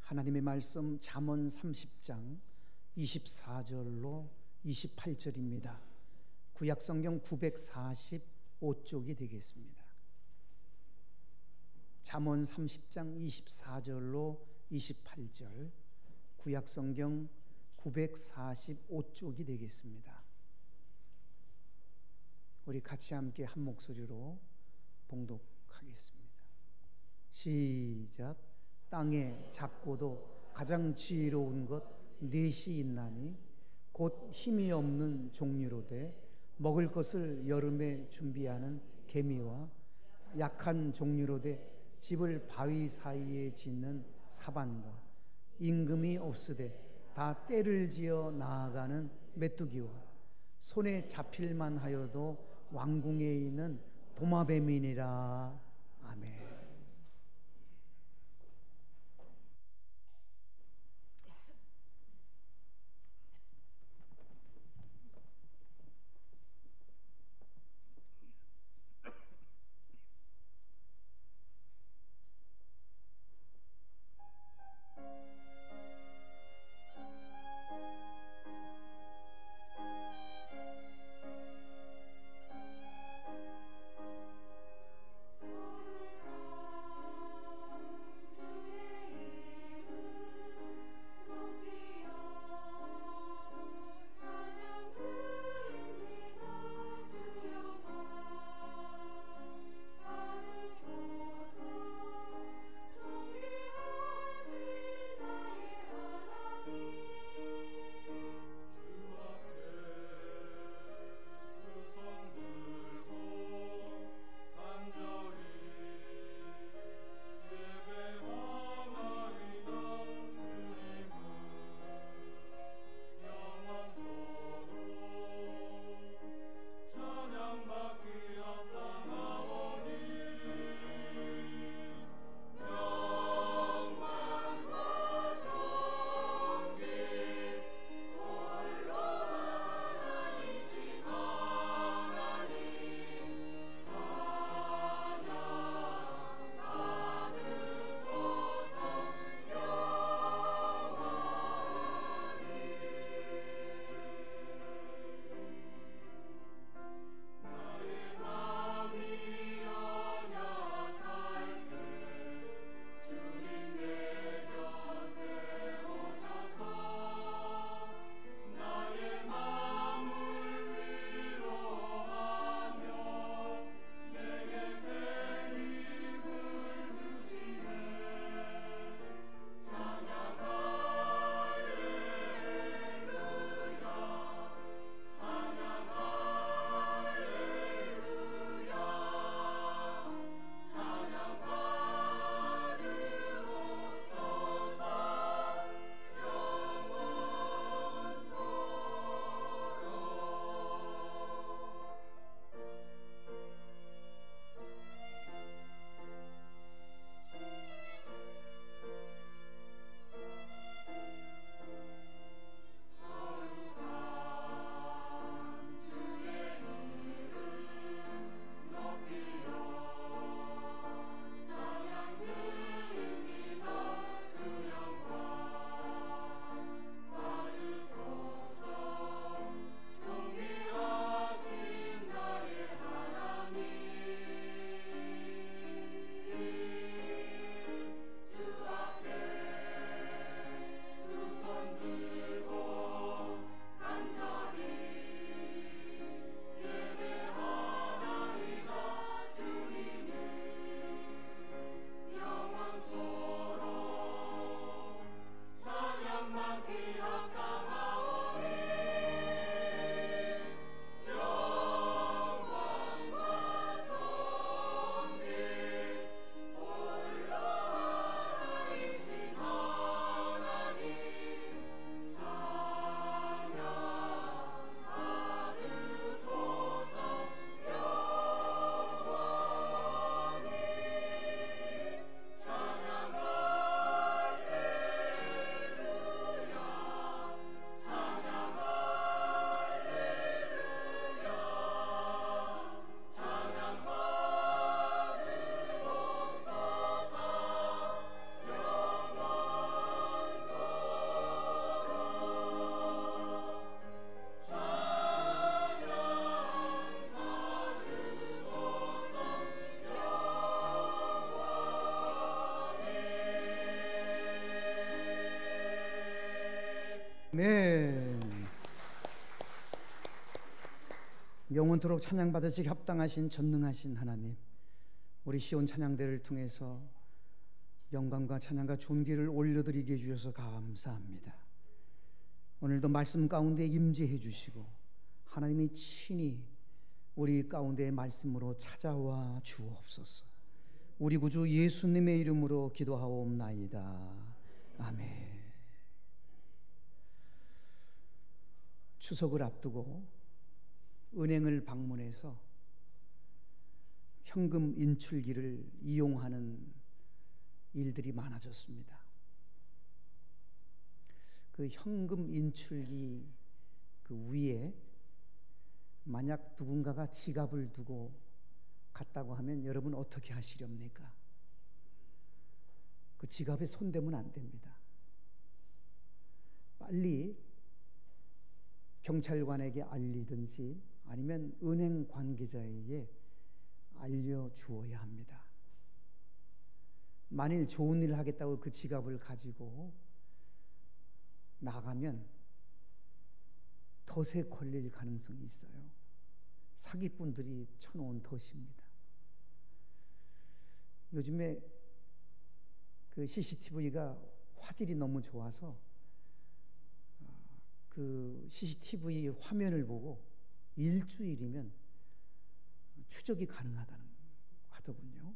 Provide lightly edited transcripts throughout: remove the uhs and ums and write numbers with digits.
하나님의 말씀 잠언 30장 24절로 28절입니다. 구약성경 945쪽이 되겠습니다. 잠언 30장 24절로 28절, 구약성경 945쪽이 되겠습니다. 우리 같이 함께 한 목소리로 봉독하겠습니다. 시작. 땅에 작고도 가장 지혜로운 것 넷이 있나니 곧 힘이 없는 종류로되 먹을 것을 여름에 준비하는 개미와 약한 종류로되 집을 바위 사이에 짓는 사반과 임금이 없으되 다 때를 지어 나아가는 메뚜기와 손에 잡힐만 하여도 왕궁에 있는 도마뱀이니라. 아멘. 아멘. 영원토록 찬양받으시기 합당하신 전능하신 하나님, 우리 시온 찬양대를 통해서 영광과 찬양과 존귀를 올려드리게 해주셔서 감사합니다. 오늘도 말씀 가운데 임재해 주시고 하나님이 친히 우리 가운데의 말씀으로 찾아와 주옵소서. 우리 구주 예수님의 이름으로 기도하옵나이다. 아멘. 추석을 앞두고 은행을 방문해서 현금 인출기를 이용하는 일들이 많아졌습니다. 그 현금 인출기 그 위에 만약 누군가가 지갑을 두고 갔다고 하면 여러분 어떻게 하시렵니까? 그 지갑에 손대면 안 됩니다. 빨리 경찰관에게 알리든지 아니면 은행 관계자에게 알려주어야 합니다. 만일 좋은 일을 하겠다고 그 지갑을 가지고 나가면 덫에 걸릴 가능성이 있어요. 사기꾼들이 쳐놓은 덫입니다. 요즘에 그 CCTV가 화질이 너무 좋아서 그 CCTV 화면을 보고 일주일이면 추적이 가능하다는 하더군요.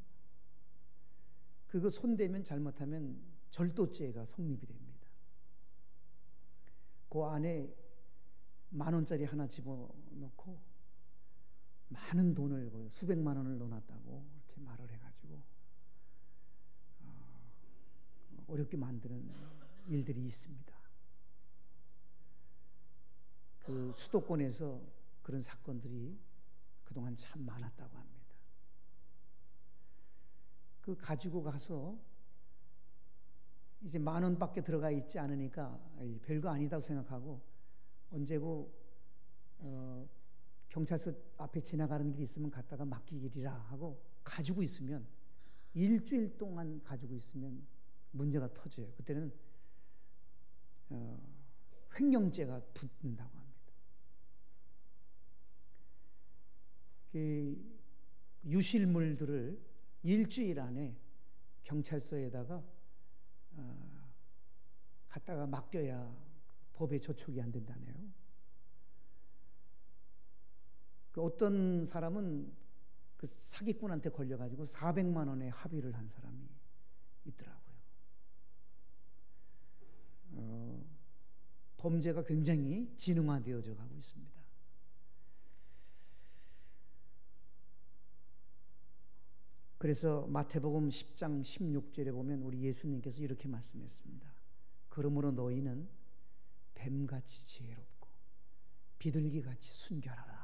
그거 손대면 잘못하면 절도죄가 성립이 됩니다. 그 안에 10,000원짜리 하나 집어넣고 많은 돈을 수백만 원을 넣어놨다고 이렇게 말을 해가지고 어렵게 만드는 일들이 있습니다. 그 수도권에서 그런 사건들이 그동안 참 많았다고 합니다. 그 가지고 가서 이제 10,000원밖에 들어가 있지 않으니까 별거 아니다고 생각하고 언제고 경찰서 앞에 지나가는 길이 있으면 갔다가 맡기리라 하고 가지고 있으면 일주일 동안 가지고 있으면 문제가 터져요. 그때는 횡령죄가 붙는다고 합니다. 그 유실물들을 일주일 안에 경찰서에다가 갖다가 맡겨야 법에 저촉이 안 된다네요. 그 어떤 사람은 그 사기꾼한테 걸려가지고 400만 원에 합의를 한 사람이 있더라고요. 범죄가 굉장히 진흥화되어져 가고 있습니다. 그래서 마태복음 10장 16절에 보면 우리 예수님께서 이렇게 말씀했습니다. 그러므로 너희는 뱀같이 지혜롭고 비둘기같이 순결하라.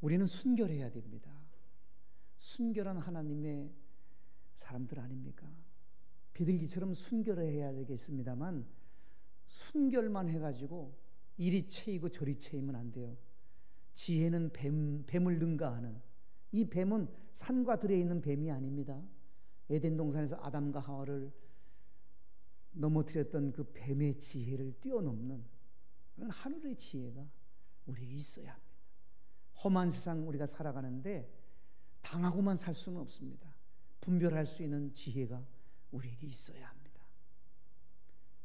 우리는 순결해야 됩니다. 순결한 하나님의 사람들 아닙니까? 비둘기처럼 순결해야 되겠습니다만 순결만 해가지고 이리 채이고 저리 채이면 안 돼요. 지혜는 뱀을 능가하는, 이 뱀은 산과 들에 있는 뱀이 아닙니다. 에덴 동산에서 아담과 하와를 넘어뜨렸던 그 뱀의 지혜를 뛰어넘는 그런 하늘의 지혜가 우리에게 있어야 합니다. 험한 세상 우리가 살아가는데 당하고만 살 수는 없습니다. 분별할 수 있는 지혜가 우리에게 있어야 합니다.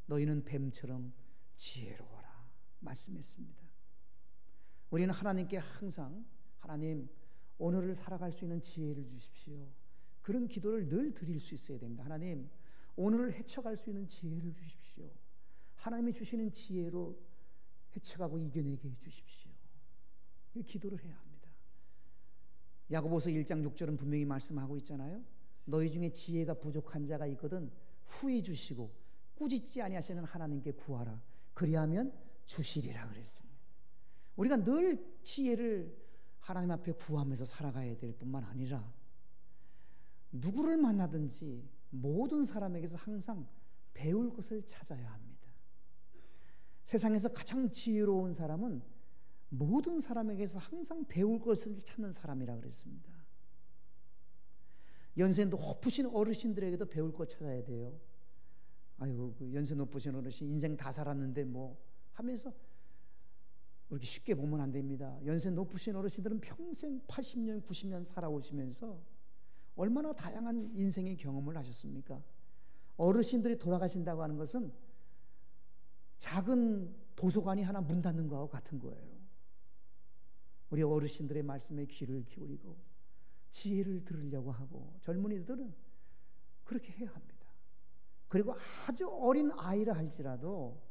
너희는 뱀처럼 지혜로워라 말씀했습니다. 우리는 하나님께 항상 하나님 오늘을 살아갈 수 있는 지혜를 주십시오. 그런 기도를 늘 드릴 수 있어야 됩니다. 하나님 오늘을 헤쳐갈 수 있는 지혜를 주십시오. 하나님이 주시는 지혜로 헤쳐가고 이겨내게 해주십시오. 이 기도를 해야 합니다. 야고보서 1장 6절은 분명히 말씀하고 있잖아요. 너희 중에 지혜가 부족한 자가 있거든 후히 주시고 꾸짖지 아니하시는 하나님께 구하라. 그리하면 주시리라 그랬습니다. 우리가 늘 지혜를 하나님 앞에 구하면서 살아가야 될 뿐만 아니라 누구를 만나든지 모든 사람에게서 항상 배울 것을 찾아야 합니다. 세상에서 가장 지혜로운 사람은 모든 사람에게서 항상 배울 것을 찾는 사람이라 그랬습니다. 연세도 높으신 어르신들에게도 배울 것 찾아야 돼요. 아유, 그 연세 높으신 어르신 인생 다 살았는데 뭐 하면서 그렇게 쉽게 보면 안 됩니다. 연세 높으신 어르신들은 평생 80년, 90년 살아오시면서 얼마나 다양한 인생의 경험을 하셨습니까? 어르신들이 돌아가신다고 하는 것은 작은 도서관이 하나 문 닫는 거하고 같은 거예요. 우리 어르신들의 말씀에 귀를 기울이고 지혜를 들으려고 하고, 젊은이들은 그렇게 해야 합니다. 그리고 아주 어린 아이라 할지라도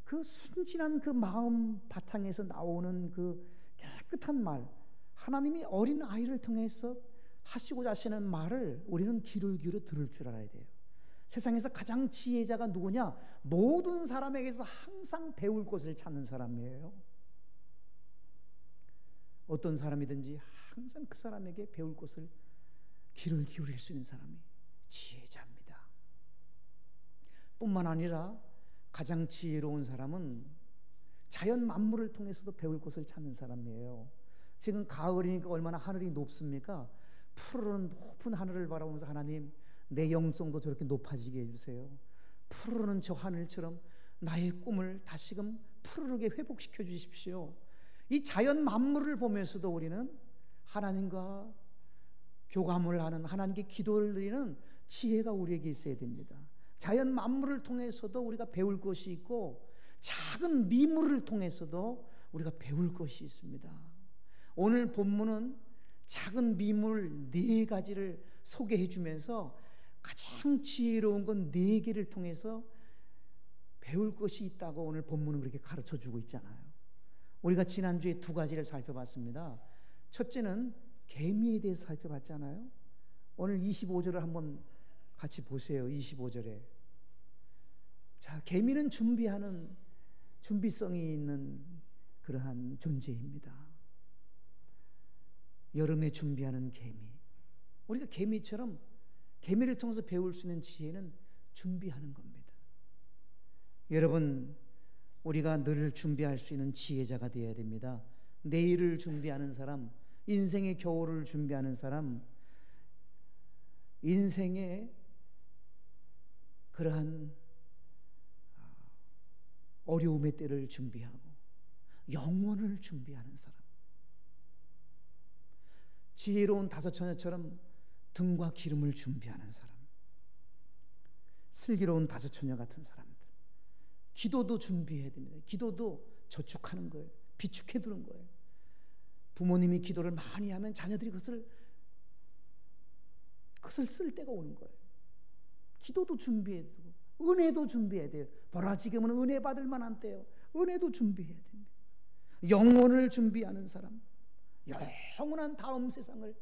그 순진한 그 마음 바탕에서 나오는 그 깨끗한 말, 하나님이 어린 아이를 통해서 하시고자 하시는 말을 우리는 귀를 기울여 들을 줄 알아야 돼요. 세상에서 가장 지혜자가 누구냐? 모든 사람에게서 항상 배울 것을 찾는 사람이에요. 어떤 사람이든지 항상 그 사람에게 배울 것을 귀를 기울일 수 있는 사람이 지혜자입니다. 뿐만 아니라 가장 지혜로운 사람은 자연 만물을 통해서도 배울 것을 찾는 사람이에요. 지금 가을이니까 얼마나 하늘이 높습니까? 푸르른 높은 하늘을 바라보면서 하나님, 내 영성도 저렇게 높아지게 해주세요. 푸르른 저 하늘처럼 나의 꿈을 다시금 푸르르게 회복시켜 주십시오. 이 자연 만물을 보면서도 우리는 하나님과 교감을 하는, 하나님께 기도를 드리는 지혜가 우리에게 있어야 됩니다. 자연 만물을 통해서도 우리가 배울 것이 있고, 작은 미물을 통해서도 우리가 배울 것이 있습니다. 오늘 본문은 작은 미물 4가지를 소개해 주면서 가장 지혜로운 건 4개를 통해서 배울 것이 있다고 오늘 본문은 그렇게 가르쳐 주고 있잖아요. 우리가 지난주에 2가지를 살펴봤습니다. 첫째는 개미에 대해서 살펴봤잖아요. 오늘 25절을 한번 같이 보세요. 25절에. 자, 개미는 준비성이 있는 그러한 존재입니다. 여름에 준비하는 개미. 우리가 개미처럼 개미를 통해서 배울 수 있는 지혜는 준비하는 겁니다. 여러분, 우리가 늘 준비할 수 있는 지혜자가 되어야 됩니다. 내일을 준비하는 사람, 인생의 겨울을 준비하는 사람, 인생의 그러한 어려움의 때를 준비하고 영원을 준비하는 사람, 지혜로운 다섯처녀처럼 등과 기름을 준비하는 사람, 슬기로운 다섯처녀 같은 사람들. 기도도 준비해야 됩니다. 기도도 저축하는 거예요. 비축해 두는 거예요. 부모님이 기도를 많이 하면 자녀들이 그것을 쓸 때가 오는 거예요. 기도도 준비해야 되고 은혜도 준비해야 돼요. 보라, 지금은 은혜 받을 만한 때요. 은혜도 준비해야 됩니다. 영혼을 준비하는 사람, 영원한 다음 세상을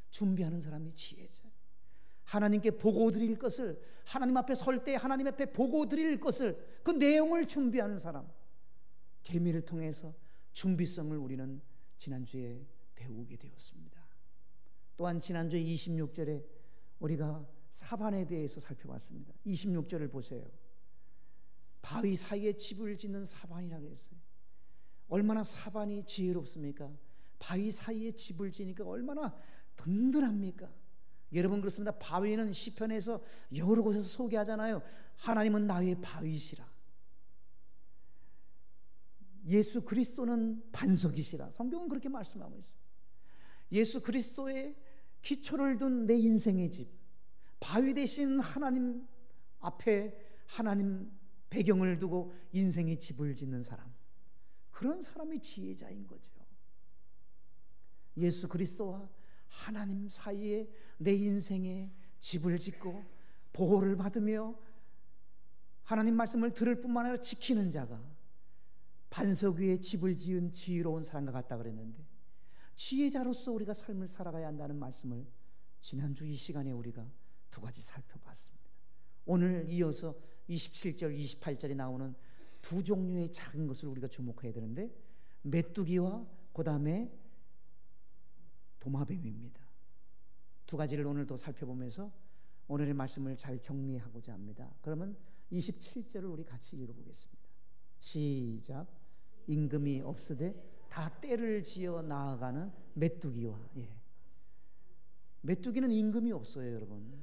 준비하는 사람이 지혜자예요. 하나님께 보고 드릴 것을, 하나님 앞에 설 때 하나님 앞에 보고 드릴 것을, 그 내용을 준비하는 사람, 개미를 통해서 준비성을 우리는 지난주에 배우게 되었습니다. 또한 지난주에 26절에 우리가 사반에 대해서 살펴봤습니다. 26절을 보세요. 바위 사이에 집을 짓는 사반이라고 했어요. 얼마나 사반이 지혜롭습니까? 바위 사이에 집을 지니까 얼마나 든든합니까? 여러분, 그렇습니다. 바위는 시편에서 여러 곳에서 소개하잖아요. 하나님은 나의 바위시라. 예수 그리스도는 반석이시라. 성경은 그렇게 말씀하고 있어요. 예수 그리스도의 기초를 둔 내 인생의 집, 바위 대신 하나님 앞에 하나님 배경을 두고 인생의 집을 짓는 사람, 그런 사람이 지혜자인 거죠. 예수 그리스도와 하나님 사이에 내 인생에 집을 짓고 보호를 받으며 하나님 말씀을 들을 뿐만 아니라 지키는 자가 반석 위에 집을 지은 지혜로운 사람과 같다 그랬는데, 지혜자로서 우리가 삶을 살아가야 한다는 말씀을 지난주 이 시간에 우리가 2가지 살펴봤습니다. 오늘 이어서 27절, 28절에 나오는 2 종류의 작은 것을 우리가 주목해야 되는데, 메뚜기와 그 다음에 도마뱀입니다. 2가지를 오늘 또 살펴보면서 오늘의 말씀을 잘 정리하고자 합니다. 그러면 27절을 우리 같이 읽어보겠습니다. 시작. 임금이 없으되 다 때를 지어 나아가는 메뚜기와. 메뚜기는 임금이 없어요, 여러분.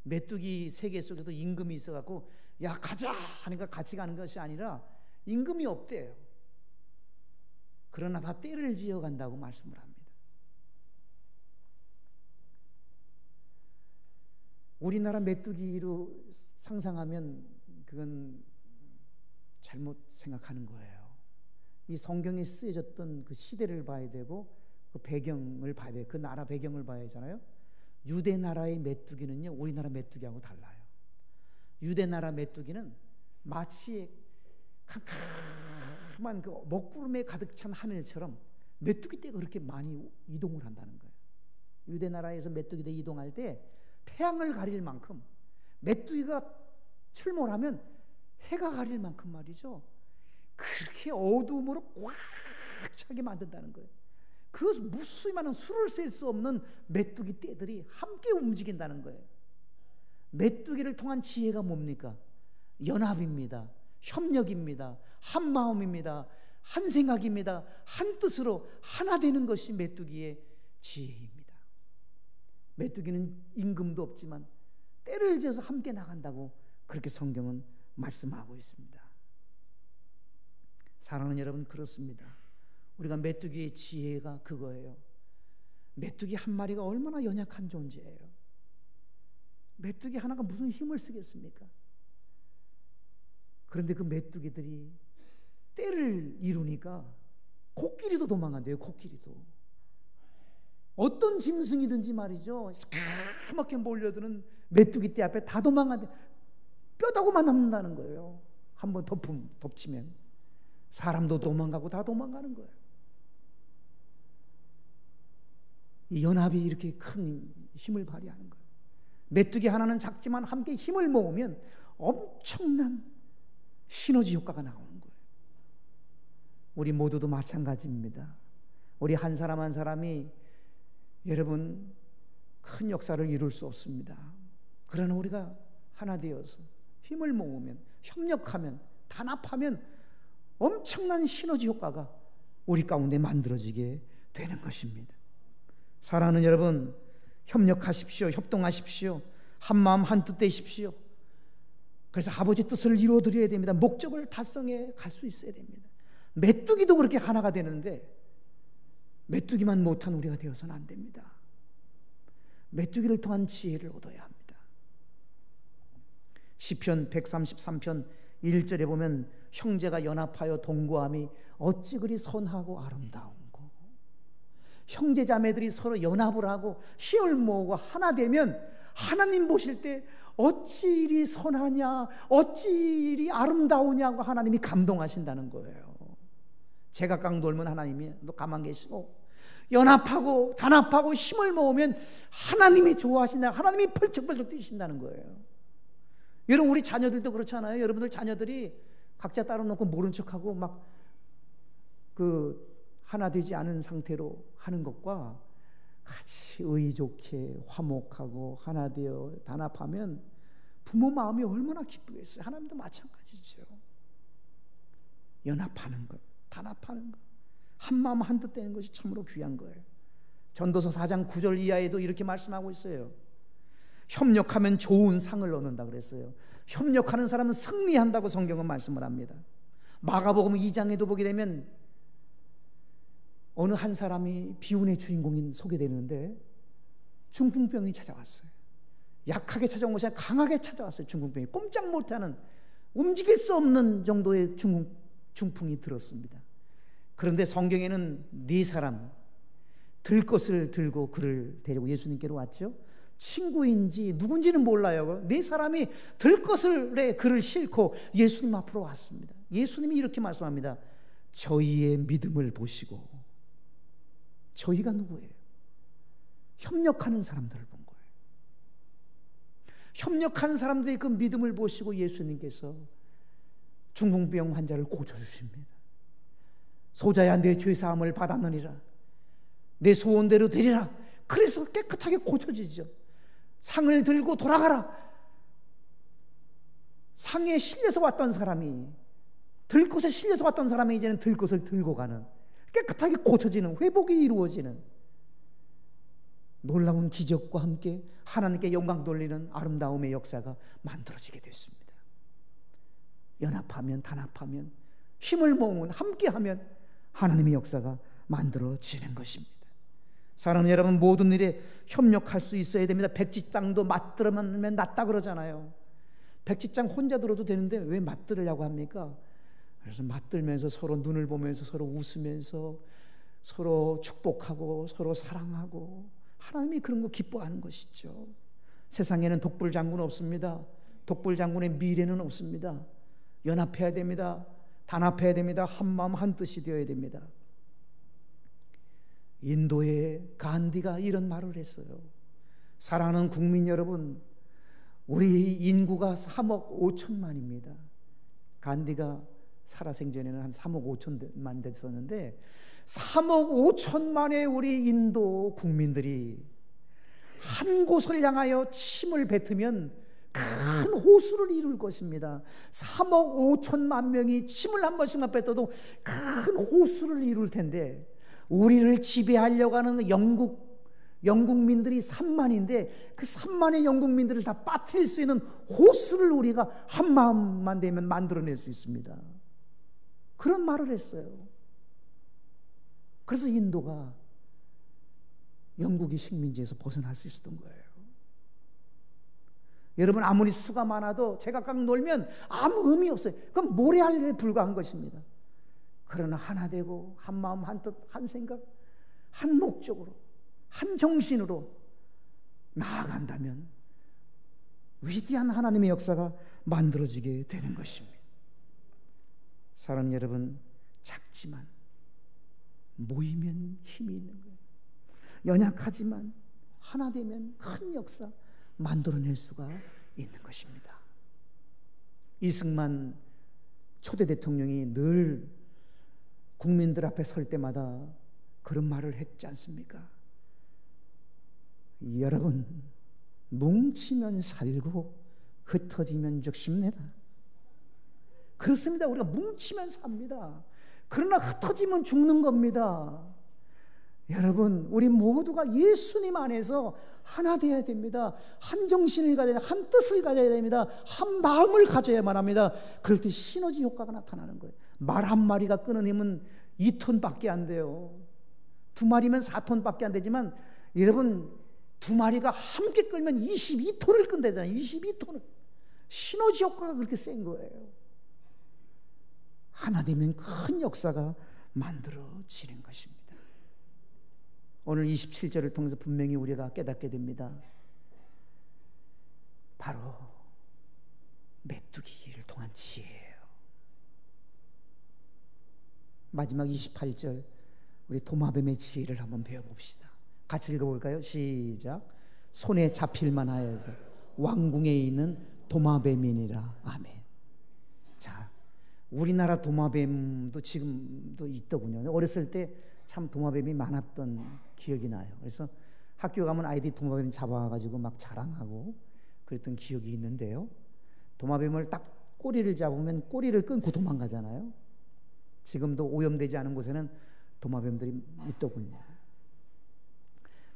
메뚜기 세계 속에도 임금이 있어갖고 야 가자 하니까 같이 가는 것이 아니라 임금이 없대요. 그러나 다 때를 지어간다고 말씀을 합니다. 우리나라 메뚜기로 상상하면 그건 잘못 생각하는 거예요. 이 성경에 쓰여졌던 그 시대를 봐야 되고 그 배경을 봐야 돼요. 그 나라 배경을 봐야 하잖아요. 유대 나라의 메뚜기는요, 우리나라 메뚜기하고 달라요. 유대 나라 메뚜기는 마치 캄캄한 그 먹구름에 가득 찬 하늘처럼 메뚜기 떼가 그렇게 많이 이동을 한다는 거예요. 유대 나라에서 메뚜기 떼 이동할 때 태양을 가릴 만큼, 메뚜기가 출몰하면 해가 가릴 만큼 말이죠, 그렇게 어두움으로 꽉 차게 만든다는 거예요. 그 무수히많은 수를 셀 수 없는 메뚜기 떼들이 함께 움직인다는 거예요. 메뚜기를 통한 지혜가 뭡니까? 연합입니다. 협력입니다. 한마음입니다. 한 생각입니다. 한 뜻으로 하나 되는 것이 메뚜기의 지혜입니다. 메뚜기는 임금도 없지만 때를 지어서 함께 나간다고 그렇게 성경은 말씀하고 있습니다. 사랑하는 여러분, 그렇습니다. 우리가 메뚜기의 지혜가 그거예요. 메뚜기 한 마리가 얼마나 연약한 존재예요. 메뚜기 하나가 무슨 힘을 쓰겠습니까? 그런데 그 메뚜기들이 때를 이루니까 코끼리도 도망간대요. 코끼리도. 어떤 짐승이든지 말이죠, 시커멓게 몰려드는 메뚜기 떼 앞에 다 도망간대. 뼈다구만 남는다는 거예요. 한번 덮치면 사람도 도망가고 다 도망가는 거예요. 이 연합이 이렇게 큰 힘을 발휘하는 거예요. 메뚜기 하나는 작지만 함께 힘을 모으면 엄청난 시너지 효과가 나오는 거예요. 우리 모두도 마찬가지입니다. 우리 한 사람 한 사람이 여러분 큰 역사를 이룰 수 없습니다. 그러나 우리가 하나 되어서 힘을 모으면, 협력하면, 단합하면 엄청난 시너지 효과가 우리 가운데 만들어지게 되는 것입니다. 사랑하는 여러분, 협력하십시오. 협동하십시오. 한마음 한뜻 되십시오. 그래서 아버지 뜻을 이루어드려야 됩니다. 목적을 달성해 갈 수 있어야 됩니다. 메뚜기도 그렇게 하나가 되는데 메뚜기만 못한 우리가 되어서는 안 됩니다. 메뚜기를 통한 지혜를 얻어야 합니다. 시편 133편 1절에 보면 형제가 연합하여 동거함이 어찌 그리 선하고 아름다운고. 형제 자매들이 서로 연합을 하고 힘을 모으고 하나 되면 하나님 보실 때 어찌 이리 선하냐, 어찌 이리 아름다우냐고 하나님이 감동하신다는 거예요. 제각각 놀면 하나님이 너 가만 계시고, 연합하고 단합하고 힘을 모으면 하나님이 좋아하신다, 하나님이 펄쩍펄쩍 뛰신다는 거예요. 여러분, 우리 자녀들도 그렇잖아요. 여러분들 자녀들이 각자 따로 놓고 모른 척하고 막 하나 되지 않은 상태로 하는 것과 같이 의좋게 화목하고 하나 되어 단합하면 부모 마음이 얼마나 기쁘겠어요. 하나님도 마찬가지죠. 연합하는 것, 단합하는 것, 한마음 한뜻 되는 것이 참으로 귀한 거예요. 전도서 4장 9절 이하에도 이렇게 말씀하고 있어요. 협력하면 좋은 상을 얻는다 그랬어요. 협력하는 사람은 승리한다고 성경은 말씀을 합니다. 마가복음 2장에도 보게 되면 어느 한 사람이 비운의 주인공인 소개되는데 중풍병이 찾아왔어요. 약하게 찾아온 것이 아니라 강하게 찾아왔어요. 중풍병이 꼼짝 못하는, 움직일 수 없는 정도의 중풍이 들었습니다. 그런데 성경에는 네 사람 들것을 들고 그를 데리고 예수님께로 왔죠. 친구인지 누군지는 몰라요. 네 사람이 들것을 그를 싣고 예수님 앞으로 왔습니다. 예수님이 이렇게 말씀합니다. 저희의 믿음을 보시고. 저희가 누구예요? 협력하는 사람들을 본 거예요. 협력한 사람들의 그 믿음을 보시고 예수님께서 중풍병 환자를 고쳐주십니다. 소자야, 내 죄사함을 받았느니라. 내 소원대로 되리라. 그래서 깨끗하게 고쳐지죠. 상을 들고 돌아가라. 상에 실려서 왔던 사람이, 들것에 실려서 왔던 사람이 이제는 들것을 들고 가는, 깨끗하게 고쳐지는, 회복이 이루어지는 놀라운 기적과 함께 하나님께 영광 돌리는 아름다움의 역사가 만들어지게 됐습니다. 연합하면, 단합하면, 힘을 모으면, 함께하면 하나님의 역사가 만들어지는 것입니다. 사랑하는 여러분, 모든 일에 협력할 수 있어야 됩니다. 백지장도 맞들으면 낫다 그러잖아요. 백지장 혼자 들어도 되는데 왜 맞들으려고 합니까? 그래서 맞들면서 서로 눈을 보면서 서로 웃으면서 서로 축복하고 서로 사랑하고, 하나님이 그런 거 기뻐하는 것이죠. 세상에는 독불장군 없습니다. 독불장군의 미래는 없습니다. 연합해야 됩니다. 단합해야 됩니다. 한마음 한뜻이 되어야 됩니다. 인도의 간디가 이런 말을 했어요. 사랑하는 국민 여러분, 우리 인구가 3억 5천만입니다. 간디가 살아생전에는 한 3억 5천만 됐었는데 3억 5천만의 우리 인도 국민들이 한 곳을 향하여 침을 뱉으면 큰 호수를 이룰 것입니다. 3억 5천만 명이 침을 한 번씩만 뱉어도 큰 호수를 이룰 텐데, 우리를 지배하려고 하는 영국민들이 3만인데 그 3만의 영국민들을 다 빠뜨릴 수 있는 호수를 우리가 한 마음만 되면 만들어낼 수 있습니다. 그런 말을 했어요. 그래서 인도가 영국의 식민지에서 벗어날 수 있었던 거예요. 여러분, 아무리 수가 많아도 제각각 놀면 아무 의미 없어요. 그건 모래알에 불과한 것입니다. 그러나 하나 되고 한 마음 한 뜻 한 생각 한 목적으로 한 정신으로 나아간다면 위대한 하나님의 역사가 만들어지게 되는 것입니다. 사랑하는 여러분, 작지만 모이면 힘이 있는 거예요. 연약하지만 하나 되면 큰 역사 만들어낼 수가 있는 것입니다. 이승만 초대 대통령이 늘 국민들 앞에 설 때마다 그런 말을 했지 않습니까? 여러분, 뭉치면 살고 흩어지면 죽습니다. 그렇습니다. 우리가 뭉치면 삽니다. 그러나 흩어지면 죽는 겁니다. 여러분, 우리 모두가 예수님 안에서 하나 되어야 됩니다. 한 정신을 가져야, 한 뜻을 가져야 됩니다. 한 마음을 가져야만 합니다. 그럴 때 시너지 효과가 나타나는 거예요. 말 한 마리가 끄는 힘은 2톤밖에 안 돼요. 2마리면 4톤밖에 안 되지만, 여러분, 2마리가 함께 끌면 22톤을 끈다잖아요. 22톤을. 시너지 효과가 그렇게 센 거예요. 하나 되면 큰 역사가 만들어지는 것입니다. 오늘 27절을 통해서 분명히 우리가 깨닫게 됩니다. 바로 메뚜기를 통한 지혜예요. 마지막 28절, 우리 도마뱀의 지혜를 한번 배워봅시다. 같이 읽어볼까요? 시작. 손에 잡힐만 하여도 왕궁에 있는 도마뱀이니라. 아멘. 자, 우리나라 도마뱀도 지금도 있더군요. 어렸을 때 참 도마뱀이 많았던 기억이 나요. 그래서 학교 가면 아이들이 도마뱀 잡아가지고 막 자랑하고 그랬던 기억이 있는데요. 도마뱀을 딱 꼬리를 잡으면 꼬리를 끊고 도망가잖아요. 지금도 오염되지 않은 곳에는 도마뱀들이 있더군요.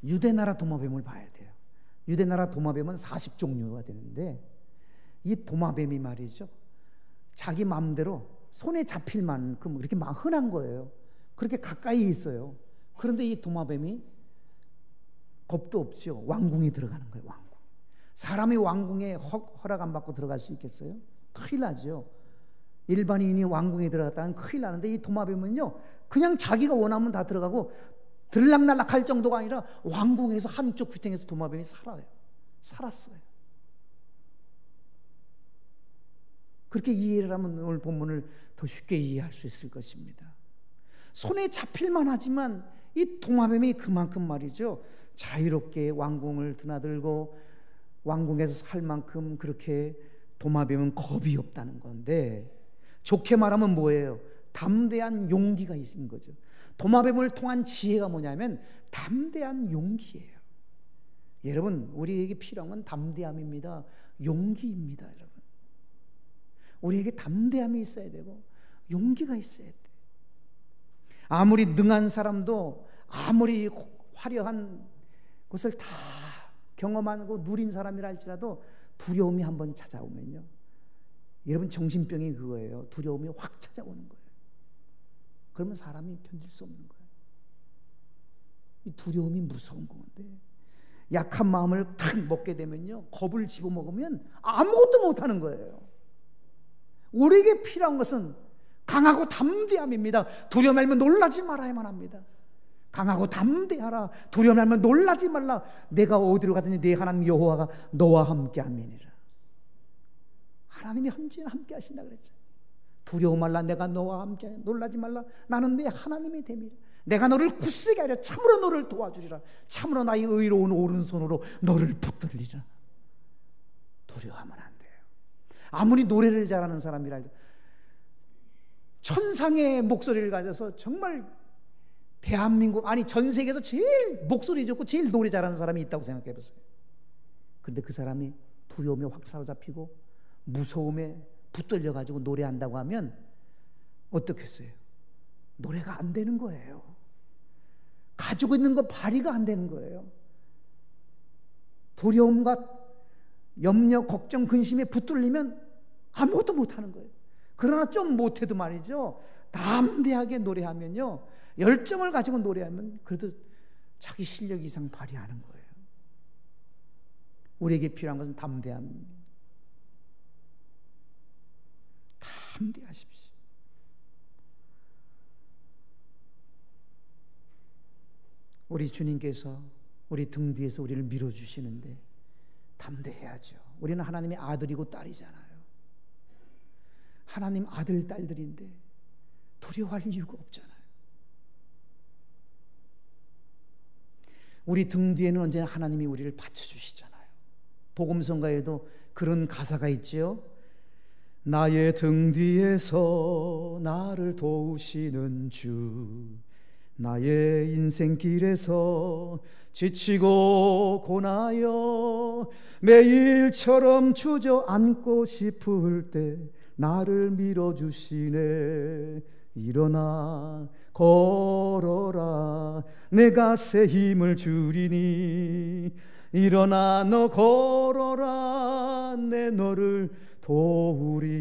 유대나라 도마뱀을 봐야 돼요. 유대나라 도마뱀은 40종류가 되는데, 이 도마뱀이 말이죠, 자기 마음대로 손에 잡힐 만큼 이렇게 막 흔한 거예요. 그렇게 가까이 있어요. 그런데 이 도마뱀이 겁도 없죠. 왕궁에 들어가는 거예요. 왕궁. 사람이 왕궁에 허락 안 받고 들어갈 수 있겠어요? 큰일 나죠. 일반인이 왕궁에 들어갔다면 큰일 나는데, 이 도마뱀은요, 그냥 자기가 원하면 다 들어가고 들락날락 할 정도가 아니라 왕궁에서 한쪽 귀퉁이에서 도마뱀이 살았어요. 그렇게 이해를 하면 오늘 본문을 더 쉽게 이해할 수 있을 것입니다. 손에 잡힐만 하지만 이 도마뱀이 그만큼 말이죠, 자유롭게 왕궁을 드나들고 왕궁에서 살 만큼 그렇게 도마뱀은 겁이 없다는 건데, 좋게 말하면 뭐예요? 담대한 용기가 있는 거죠. 도마뱀을 통한 지혜가 뭐냐면 담대한 용기예요. 여러분, 우리에게 필요한 건 담대함입니다. 용기입니다. 여러분, 우리에게 담대함이 있어야 되고 용기가 있어야 돼. 아무리 능한 사람도, 아무리 화려한 그것을 다 경험하고 누린 사람이라 할지라도 두려움이 한번 찾아오면요, 여러분 정신병이 그거예요. 두려움이 확 찾아오는 거예요. 그러면 사람이 견딜 수 없는 거예요. 이 두려움이 무서운 건데, 약한 마음을 탁 먹게 되면요, 겁을 집어먹으면 아무것도 못하는 거예요. 우리에게 필요한 것은 강하고 담대함입니다. 두려워 말면 놀라지 말아야만 합니다. 강하고 담대하라. 두려워 말면 놀라지 말라. 내가 어디로 가든지 내 하나님 여호와가 너와 함께 함이니라. 하나님이 언제나 함께 하신다 그랬죠. 두려워 말라. 내가 너와 함께 하여. 놀라지 말라. 나는 내 하나님이 됨이라. 내가 너를 굳세게 하려. 참으로 너를 도와주리라. 참으로 나의 의로운 오른손으로 너를 붙들리라. 두려워하면 안 돼요. 아무리 노래를 잘하는 사람이라도, 천상의 목소리를 가져서 정말 대한민국, 아니 전 세계에서 제일 목소리 좋고 제일 노래 잘하는 사람이 있다고 생각해 보세요. 그런데 그 사람이 두려움에 확 사로잡히고 무서움에 붙들려 가지고 노래한다고 하면 어떻겠어요? 노래가 안 되는 거예요. 가지고 있는 거 발휘가 안 되는 거예요. 두려움과 염려, 걱정, 근심에 붙들리면 아무것도 못하는 거예요. 그러나 좀 못해도 말이죠, 담대하게 노래하면요, 열정을 가지고 노래하면 그래도 자기 실력 이상 발휘하는 거예요. 우리에게 필요한 것은 담대함입니다. 담대하십시오. 우리 주님께서 우리 등 뒤에서 우리를 밀어주시는데 담대해야죠. 우리는 하나님의 아들이고 딸이잖아요. 하나님 아들, 딸들인데 두려워할 이유가 없잖아요. 우리 등 뒤에는 언제나 하나님이 우리를 받쳐주시잖아요. 복음성가에도 그런 가사가 있지요. 나의 등 뒤에서 나를 도우시는 주, 나의 인생길에서 지치고 고나여 매일처럼 주저앉고 싶을 때 나를 밀어주시네. 일어나 걸어라, 내가 새 힘을 주리니. 일어나 너 걸어라, 내 너를 도우리.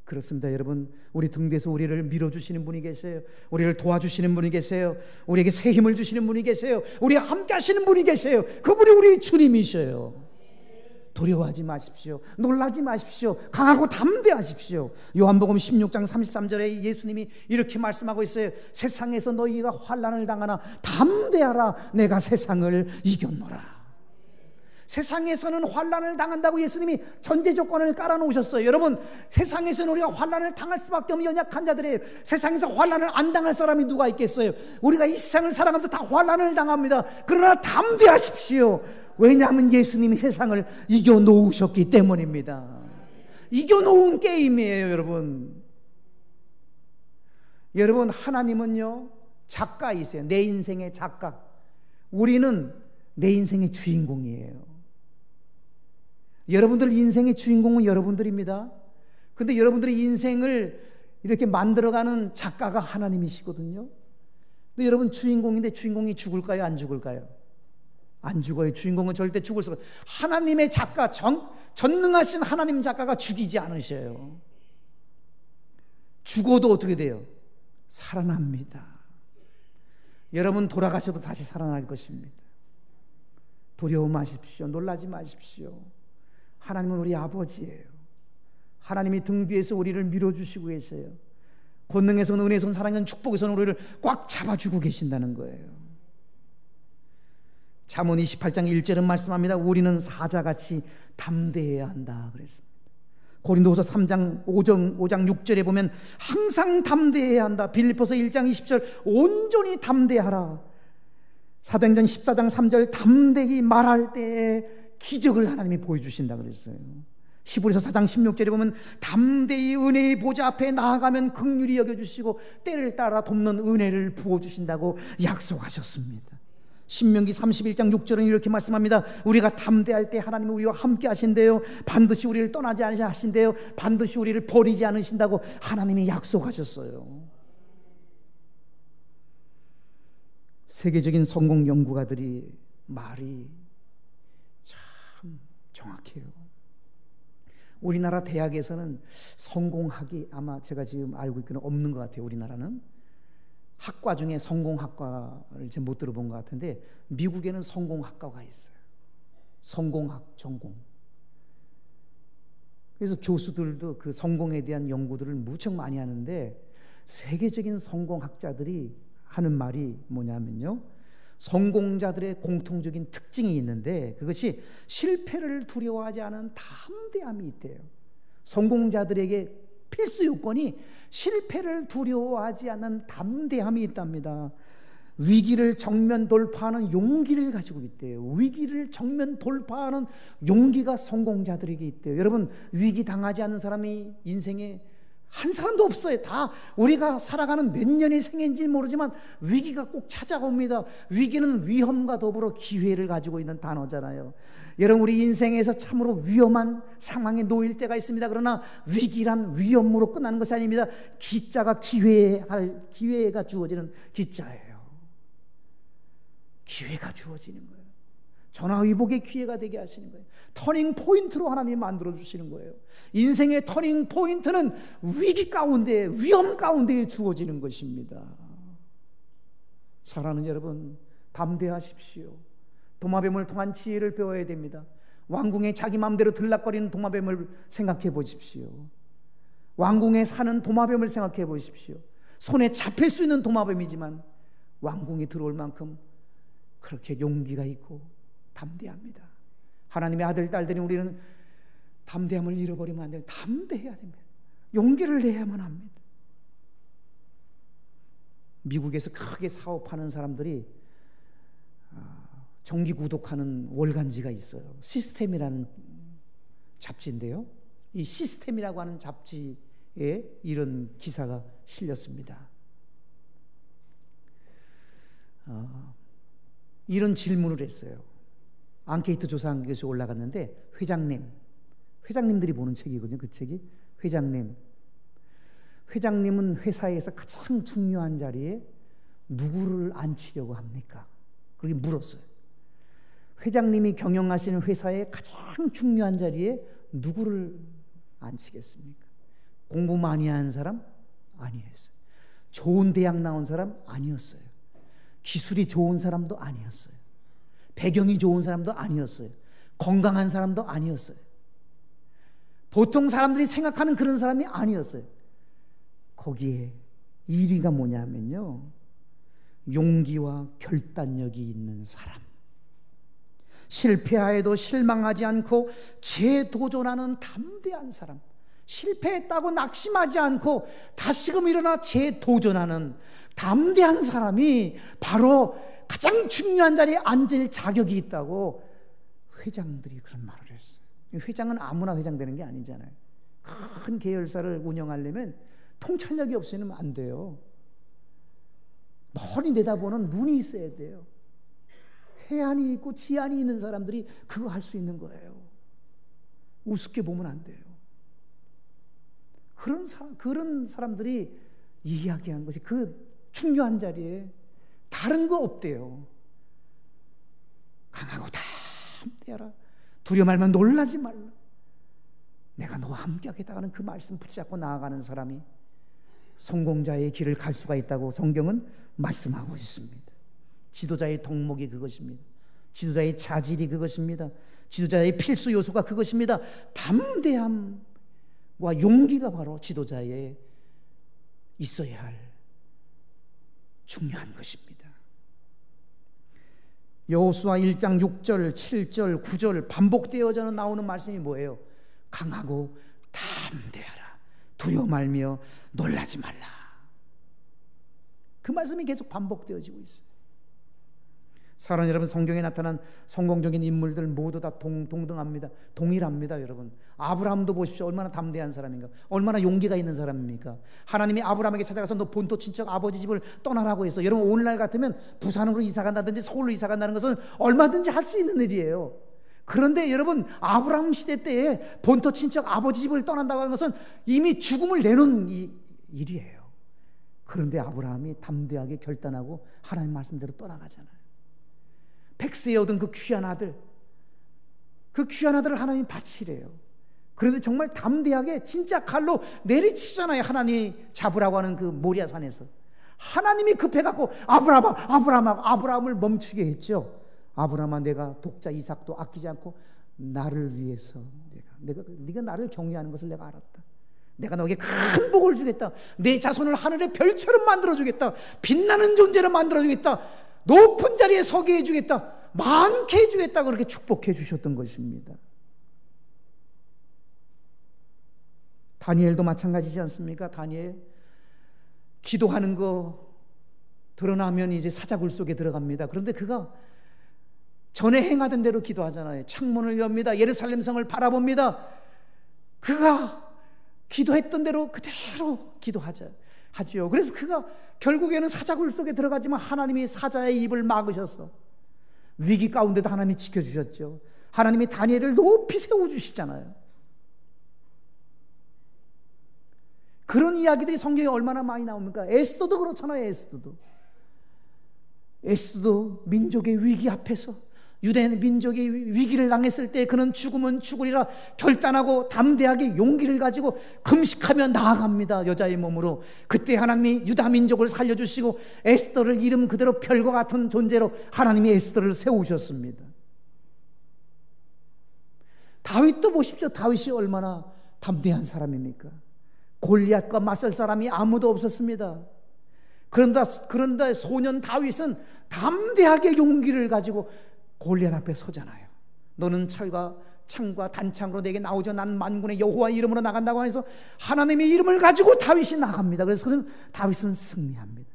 그렇습니다, 여러분. 우리 등 뒤에서 우리를 밀어주시는 분이 계세요. 우리를 도와주시는 분이 계세요. 우리에게 새 힘을 주시는 분이 계세요. 우리와 함께 하시는 분이 계세요. 그분이 우리 주님이셔요. 두려워하지 마십시오. 놀라지 마십시오. 강하고 담대하십시오. 요한복음 16장 33절에 예수님이 이렇게 말씀하고 있어요. 세상에서 너희가 환난을 당하나 담대하라, 내가 세상을 이겼노라. 세상에서는 환난을 당한다고 예수님이 전제 조건을 깔아놓으셨어요. 여러분, 세상에서는 우리가 환난을 당할 수밖에 없는 연약한 자들이에요. 세상에서 환난을 안 당할 사람이 누가 있겠어요? 우리가 이 세상을 살아가면서 다 환난을 당합니다. 그러나 담대하십시오. 왜냐하면 예수님이 세상을 이겨놓으셨기 때문입니다. 이겨놓은 게임이에요, 여러분. 여러분, 하나님은요, 작가이세요. 내 인생의 작가. 우리는 내 인생의 주인공이에요. 여러분들 인생의 주인공은 여러분들입니다. 근데 여러분들의 인생을 이렇게 만들어가는 작가가 하나님이시거든요. 근데 여러분 주인공인데 주인공이 죽을까요? 안 죽을까요? 안 죽어요. 주인공은 절대 죽을 수가 없어요. 하나님의 작가, 전능하신 하나님 작가가 죽이지 않으셔요. 죽어도 어떻게 돼요? 살아납니다. 여러분 돌아가셔도 다시 살아날 것입니다. 두려워 마십시오. 놀라지 마십시오. 하나님은 우리 아버지예요. 하나님이 등 뒤에서 우리를 밀어주시고 계세요. 권능에서는 은혜에서는 사랑에서는 축복에서는 우리를 꽉 잡아주고 계신다는 거예요. 잠언 28장 1절은 말씀합니다. 우리는 사자같이 담대해야 한다 그랬습니다. 고린도후서 3장 5장 6절에 보면 항상 담대해야 한다. 빌립보서 1장 20절 온전히 담대하라. 사도행전 14장 3절 담대히 말할 때에 기적을 하나님이 보여주신다 그랬어요. 히브리서 4장 16절에 보면 담대히 은혜의 보좌 앞에 나아가면 긍휼히 여겨주시고 때를 따라 돕는 은혜를 부어주신다고 약속하셨습니다. 신명기 31장 6절은 이렇게 말씀합니다. 우리가 담대할 때 하나님은 우리와 함께 하신대요. 반드시 우리를 떠나지 않으신대요. 반드시 우리를 버리지 않으신다고 하나님이 약속하셨어요. 세계적인 성공 연구가들이 말이 참 정확해요. 우리나라 대학에서는 성공학이 아마 제가 지금 알고 있기는 없는 것 같아요. 우리나라는 학과 중에 성공학과를 제가 못 들어본 것 같은데 미국에는 성공학과가 있어요. 성공학 전공. 그래서 교수들도 그 성공에 대한 연구들을 무척 많이 하는데 세계적인 성공학자들이 하는 말이 뭐냐면요, 성공자들의 공통적인 특징이 있는데 그것이 실패를 두려워하지 않은 담대함이 있대요. 성공자들에게 필수 요건이 실패를 두려워하지 않는 담대함이 있답니다. 위기를 정면 돌파하는 용기를 가지고 있대요. 위기를 정면 돌파하는 용기가 성공자들에게 있대요. 여러분, 위기 당하지 않는 사람이 인생에 한 사람도 없어요. 다 우리가 살아가는 몇 년의 생애인지 모르지만 위기가 꼭 찾아옵니다. 위기는 위험과 더불어 기회를 가지고 있는 단어잖아요. 여러분, 우리 인생에서 참으로 위험한 상황에 놓일 때가 있습니다. 그러나 위기란 위험으로 끝나는 것이 아닙니다. 기자가 기회가 주어지는 기자예요. 기회가 주어지는 거예요. 전화위복의 기회가 되게 하시는 거예요. 터닝 포인트로 하나님이 만들어 주시는 거예요. 인생의 터닝 포인트는 위기 가운데, 위험 가운데에 주어지는 것입니다. 사랑하는 여러분, 담대하십시오. 도마뱀을 통한 지혜를 배워야 됩니다. 왕궁에 자기 마음대로 들락거리는 도마뱀을 생각해 보십시오. 왕궁에 사는 도마뱀을 생각해 보십시오. 손에 잡힐 수 있는 도마뱀이지만 왕궁에 들어올 만큼 그렇게 용기가 있고 담대합니다. 하나님의 아들, 딸들이 우리는 담대함을 잃어버리면 안 돼요. 담대해야 됩니다. 용기를 내야만 합니다. 미국에서 크게 사업하는 사람들이 정기 구독하는 월간지가 있어요. 시스템이라는 잡지인데요, 이 시스템이라고 하는 잡지에 이런 기사가 실렸습니다. 이런 질문을 했어요. 앙케이트 조사한 것이 올라갔는데 회장님들이 보는 책이거든요. 그 책이 회장님은 회사에서 가장 중요한 자리에 누구를 앉히려고 합니까? 그렇게 물었어요. 회장님이 경영하시는 회사의 가장 중요한 자리에 누구를 앉히겠습니까? 공부 많이 하는 사람? 아니었어요. 좋은 대학 나온 사람? 아니었어요. 기술이 좋은 사람도 아니었어요. 배경이 좋은 사람도 아니었어요. 건강한 사람도 아니었어요. 보통 사람들이 생각하는 그런 사람이 아니었어요. 거기에 1위가 뭐냐면요, 용기와 결단력이 있는 사람, 실패하여도 실망하지 않고 재도전하는 담대한 사람, 실패했다고 낙심하지 않고 다시금 일어나 재도전하는 담대한 사람이 바로 가장 중요한 자리에 앉을 자격이 있다고 회장들이 그런 말을 했어요. 회장은 아무나 회장 되는 게 아니잖아요. 큰 계열사를 운영하려면 통찰력이 없으면 안 돼요. 멀리 내다보는 눈이 있어야 돼요. 해안이 있고 지안이 있는 사람들이 그거 할 수 있는 거예요. 우습게 보면 안 돼요. 그런 사람들이 이야기한 것이 그 중요한 자리에 다른 거 없대요. 강하고 담대하라. 두려워 말면 놀라지 말라. 내가 너와 함께 하겠다는 그 말씀 붙잡고 나아가는 사람이 성공자의 길을 갈 수가 있다고 성경은 말씀하고 있습니다. 지도자의 덕목이 그것입니다. 지도자의 자질이 그것입니다. 지도자의 필수 요소가 그것입니다. 담대함과 용기가 바로 지도자에 있어야 할 중요한 것입니다. 여호수아 1장 6절, 7절, 9절 반복되어져 나오는 말씀이 뭐예요? 강하고 담대하라. 두려워 말며 놀라지 말라. 그 말씀이 계속 반복되어지고 있어요. 사랑하는 여러분, 성경에 나타난 성공적인 인물들 모두 다 동등합니다. 동일합니다. 여러분, 아브라함도 보십시오. 얼마나 담대한 사람인가, 얼마나 용기가 있는 사람입니까? 하나님이 아브라함에게 찾아가서 너 본토 친척 아버지 집을 떠나라고 해서, 여러분 오늘날 같으면 부산으로 이사 간다든지 서울로 이사 간다는 것은 얼마든지 할 수 있는 일이에요. 그런데 여러분, 아브라함 시대 때에 본토 친척 아버지 집을 떠난다고 하는 것은 이미 죽음을 내놓은 일이에요. 그런데 아브라함이 담대하게 결단하고 하나님 말씀대로 떠나가잖아요. 백세에 얻은 그 귀한 아들, 그 귀한 아들을 하나님이 바치래요. 그런데 정말 담대하게 진짜 칼로 내리치잖아요. 하나님이 잡으라고 하는 그 모리아산에서. 하나님이 급해갖고 아브라함을 멈추게 했죠. 아브라함아, 내가 독자 이삭도 아끼지 않고 나를 위해서 네가 나를 경외하는 것을 내가 알았다. 내가 너에게 큰 복을 주겠다. 내 자손을 하늘의 별처럼 만들어주겠다. 빛나는 존재로 만들어주겠다. 높은 자리에 서게 해주겠다. 많게 해주겠다. 그렇게 축복해 주셨던 것입니다. 다니엘도 마찬가지지 않습니까? 다니엘 기도하는 거 드러나면 이제 사자굴 속에 들어갑니다. 그런데 그가 전에 행하던 대로 기도하잖아요. 창문을 엽니다. 예루살렘 성을 바라봅니다. 그가 기도했던 대로 그대로 기도하죠. 그래서 그가 결국에는 사자굴 속에 들어가지만 하나님이 사자의 입을 막으셔서 위기 가운데도 하나님이 지켜주셨죠. 하나님이 다니엘을 높이 세워주시잖아요. 그런 이야기들이 성경에 얼마나 많이 나옵니까? 에스더도 그렇잖아요. 에스더도 민족의 위기 앞에서, 유대 민족이 위기를 당했을 때 그는 죽으면 죽으리라 결단하고 담대하게 용기를 가지고 금식하며 나아갑니다. 여자의 몸으로. 그때 하나님이 유다 민족을 살려주시고 에스더를 이름 그대로 별과 같은 존재로 하나님이 에스더를 세우셨습니다. 다윗도 보십시오. 다윗이 얼마나 담대한 사람입니까? 골리앗과 맞설 사람이 아무도 없었습니다. 그런데 소년 다윗은 담대하게 용기를 가지고 골리앗 앞에 서잖아요. 너는 창과 단창으로 내게 나오죠. 난 만군의 여호와 이름으로 나간다고 해서 하나님의 이름을 가지고 다윗이 나갑니다. 그래서 다윗은 승리합니다.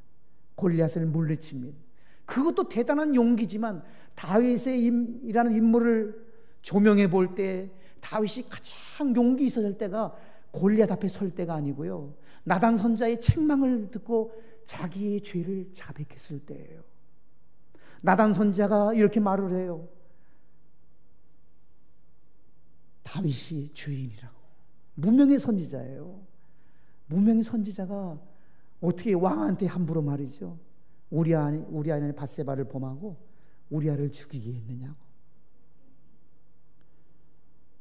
골리앗을 물리칩니다. 그것도 대단한 용기지만 다윗이라는 인물을 조명해 볼 때 다윗이 가장 용기 있었을 때가 골리앗 앞에 설 때가 아니고요, 나단 선자의 책망을 듣고 자기의 죄를 자백했을 때예요. 나단 선자가 이렇게 말을 해요. 다윗이 죄인이라고. 무명의 선지자예요. 무명의 선지자가 어떻게 왕한테 함부로 말이죠. 우리아의 밧세바를 범하고 우리아를 죽이게 했느냐고.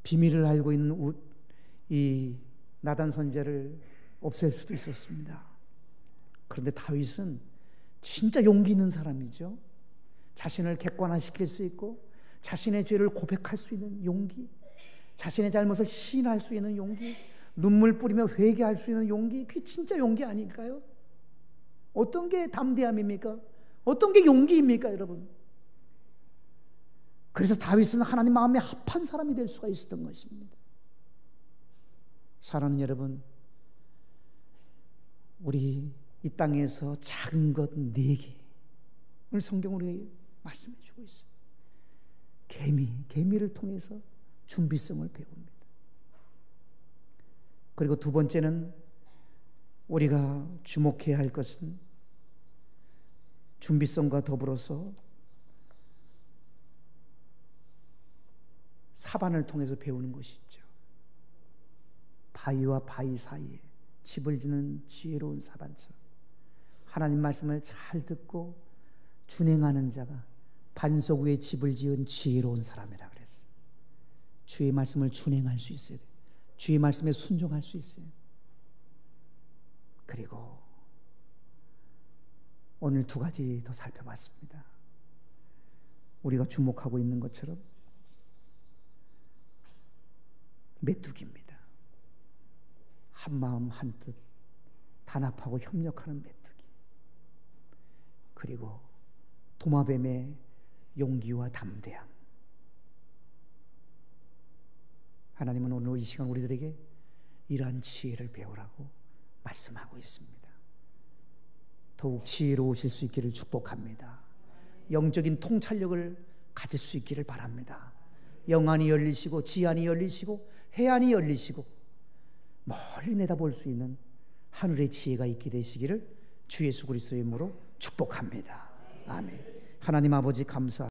비밀을 알고 있는 이 나단 선지자를 없앨 수도 있었습니다. 그런데 다윗은 진짜 용기 있는 사람이죠. 자신을 객관화시킬 수 있고 자신의 죄를 고백할 수 있는 용기, 자신의 잘못을 시인할 수 있는 용기, 눈물 뿌리며 회개할 수 있는 용기, 그게 진짜 용기 아닐까요? 어떤 게 담대함입니까? 어떤 게 용기입니까, 여러분? 그래서 다윗은 하나님 마음에 합한 사람이 될 수가 있었던 것입니다. 사랑하는 여러분, 우리 이 땅에서 작은 것 4개, 오늘 성경으로 말씀해 주고 있어요. 개미를 통해서 준비성을 배웁니다. 그리고 두 번째는 우리가 주목해야 할 것은 준비성과 더불어서 사반을 통해서 배우는 것이 있죠. 바위와 바위 사이에 집을 짓는 지혜로운 사반처럼 하나님 말씀을 잘 듣고 준행하는 자가 반석 위에 집을 지은 지혜로운 사람이라 그랬어요. 주의 말씀을 준행할 수 있어야 돼요. 주의 말씀에 순종할 수 있어요. 그리고 오늘 2가지 더 살펴봤습니다. 우리가 주목하고 있는 것처럼 메뚜기입니다. 한마음 한뜻 단합하고 협력하는 메뚜기. 그리고 도마뱀의 용기와 담대함. 하나님은 오늘 이 시간 우리들에게 이러한 지혜를 배우라고 말씀하고 있습니다. 더욱 지혜로우실 수 있기를 축복합니다. 영적인 통찰력을 가질 수 있기를 바랍니다. 영안이 열리시고 지안이 열리시고 해안이 열리시고 멀리 내다볼 수 있는 하늘의 지혜가 있게 되시기를 주 예수 그리스도의 이름으로 축복합니다. 아멘. 하나님 아버지 감사